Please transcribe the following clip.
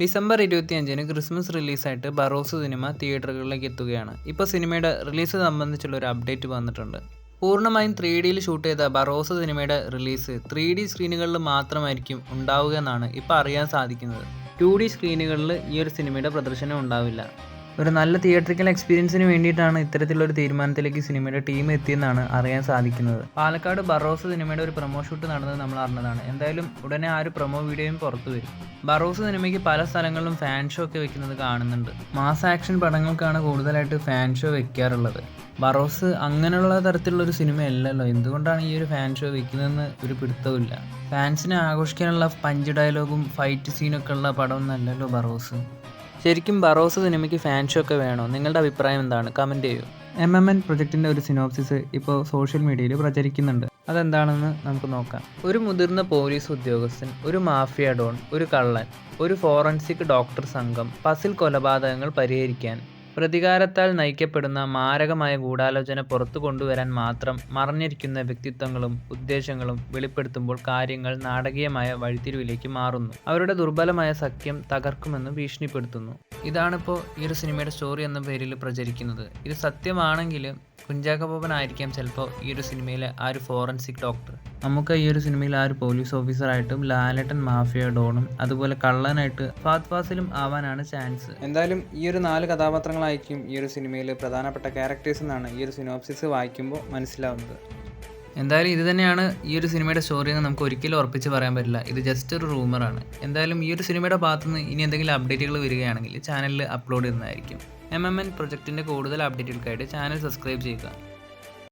December 25-ന് Christmas റിലീസായിട്ട് Barroz cinema തിയേറ്ററുകളിലേക്ക് എത്തുകയാണ്. ഇപ്പോൾ സിനിമയുടെ റിലീസ് സംബന്ധിച്ചുള്ള ഒരു അപ്ഡേറ്റ് വന്നിട്ടുണ്ട്. പൂർണ്ണമായും 3Dയിൽ ഷൂട്ട് ചെയ്ത ബറോസ് സിനിമയുടെ റിലീസ് 3D സ്ക്രീനുകളിൽ മാത്രമായിരിക്കും ഉണ്ടാവുക എന്നാണ് ഇപ്പോൾ അറിയാൻ സാധിക്കുന്നത്. 2D സ്ക്രീനുകളിൽ ഈ ഒരു സിനിമയുടെ പ്രദർശനം ഉണ്ടാവില്ല. ഒരു നല്ല തിയേറ്ററിക്കൽ എക്സ്പീരിയൻസിന് വേണ്ടിയിട്ടാണ് ഇത്തരത്തിലൊരു തീരുമാനത്തിലേക്ക് സിനിമയുടെ ടീം എത്തിയെന്നാണ് അറിയാൻ സാധിക്കുന്നത്. പാലക്കാട് ബറോസ് സിനിമയുടെ ഒരു പ്രൊമോ ഷൂട്ട് നടന്നത് നമ്മൾ അറിഞ്ഞതാണ്. എന്തായാലും ഉടനെ ആ ഒരു പ്രൊമോ വീഡിയോയും പുറത്തു വരും. ബറോസ് സിനിമയ്ക്ക് പല സ്ഥലങ്ങളിലും ഫാൻ ഷോ ഒക്കെ വെക്കുന്നത് കാണുന്നുണ്ട്. മാസ് ആക്ഷൻ പടങ്ങൾക്കാണ് കൂടുതലായിട്ട് ഫാൻ ഷോ വെക്കാറുള്ളത്. ബറോസ് അങ്ങനെയുള്ള തരത്തിലുള്ളൊരു സിനിമയല്ലല്ലോ. എന്തുകൊണ്ടാണ് ഈ ഒരു ഫാൻ ഷോ വെക്കുന്നതെന്ന് ഒരു പിടുത്തവുമില്ല. ഫാൻസിനെ ആഘോഷിക്കാനുള്ള പഞ്ച് ഡയലോഗും ഫൈറ്റ് സീനൊക്കെ ഉള്ള പടമൊന്നുമല്ലല്ലോ ബറോസ്. ശരിക്കും ബറോസ് സിനിമയ്ക്ക് ഫാൻ ഷോ ഒക്കെ വേണോ? നിങ്ങളുടെ അഭിപ്രായം എന്താണ്? കമൻറ്റ് ചെയ്യൂ. MMN പ്രൊജക്റ്റിൻ്റെ ഒരു സിനോപ്സിസ് ഇപ്പോൾ സോഷ്യൽ മീഡിയയിൽ പ്രചരിക്കുന്നുണ്ട്. അതെന്താണെന്ന് നമുക്ക് നോക്കാം. ഒരു മുതിർന്ന പോലീസ് ഉദ്യോഗസ്ഥൻ, ഒരു മാഫിയ ഡോൺ, ഒരു കള്ളൻ, ഒരു ഫോറൻസിക് ഡോക്ടർ സംഘം പസിൽ കൊലപാതകങ്ങൾ പരിഹരിക്കാൻ പ്രതികാരത്താൽ നയിക്കപ്പെടുന്ന മാരകമായ ഗൂഢാലോചന പുറത്തു കൊണ്ടുവരാൻ മാത്രം മറഞ്ഞിരിക്കുന്ന വ്യക്തിത്വങ്ങളും ഉദ്ദേശങ്ങളും വെളിപ്പെടുത്തുമ്പോൾ കാര്യങ്ങൾ നാടകീയമായ വഴിത്തിരിവിലേക്ക് മാറുന്നു. അവരുടെ ദുർബലമായ സഖ്യം തകർക്കുമെന്ന് ഭീഷണിപ്പെടുത്തുന്നു. ഇതാണിപ്പോൾ ഈ ഒരു സിനിമയുടെ സ്റ്റോറി എന്ന പേരിൽ പ്രചരിക്കുന്നത്. ഇത് സത്യമാണെങ്കിൽ കുഞ്ചാക്കോ ബോബനായിരിക്കാം ചിലപ്പോൾ ഈ ഒരു സിനിമയിലെ ആ ഒരു ഫോറൻസിക് ഡോക്ടർ. നമുക്ക് ഈ ഒരു സിനിമയിൽ ആ ഒരു പോലീസ് ഓഫീസറായിട്ടും ലാലേട്ടൻ മാഫിയ ഡോണും അതുപോലെ കള്ളനായിട്ട് ഫഹദ് ഫാസിലും ആവാനാണ് ചാൻസ്. എന്തായാലും ഈ ഒരു 4 കഥാപാത്രങ്ങളായിരിക്കും ഈ ഒരു സിനിമയിൽ പ്രധാനപ്പെട്ട ക്യാരക്ടേഴ്സ് എന്നാണ് ഈ ഒരു സിനോപ്സിസ് വായിക്കുമ്പോൾ മനസ്സിലാവുന്നത്. എന്തായാലും ഇത് തന്നെയാണ് ഈ ഒരു സിനിമയുടെ സ്റ്റോറി എന്ന് നമുക്ക് ഒരിക്കലും ഉറപ്പിച്ച് പറയാൻ പറ്റില്ല. ഇത് ജസ്റ്റ് ഒരു റൂമറാണ്. എന്തായാലും ഈ ഒരു സിനിമയുടെ ഭാഗത്തുനിന്ന് ഇനി എന്തെങ്കിലും അപ്ഡേറ്റുകൾ വരികയാണെങ്കിൽ ചാനലിൽ അപ്ലോഡ് ചെയ്യുന്നതായിരിക്കും. MMN പ്രൊജക്റ്റിൻ്റെ കൂടുതൽ അപ്ഡേറ്റുകൾക്കായിട്ട് ചാനൽ സബ്സ്ക്രൈബ് ചെയ്യുക.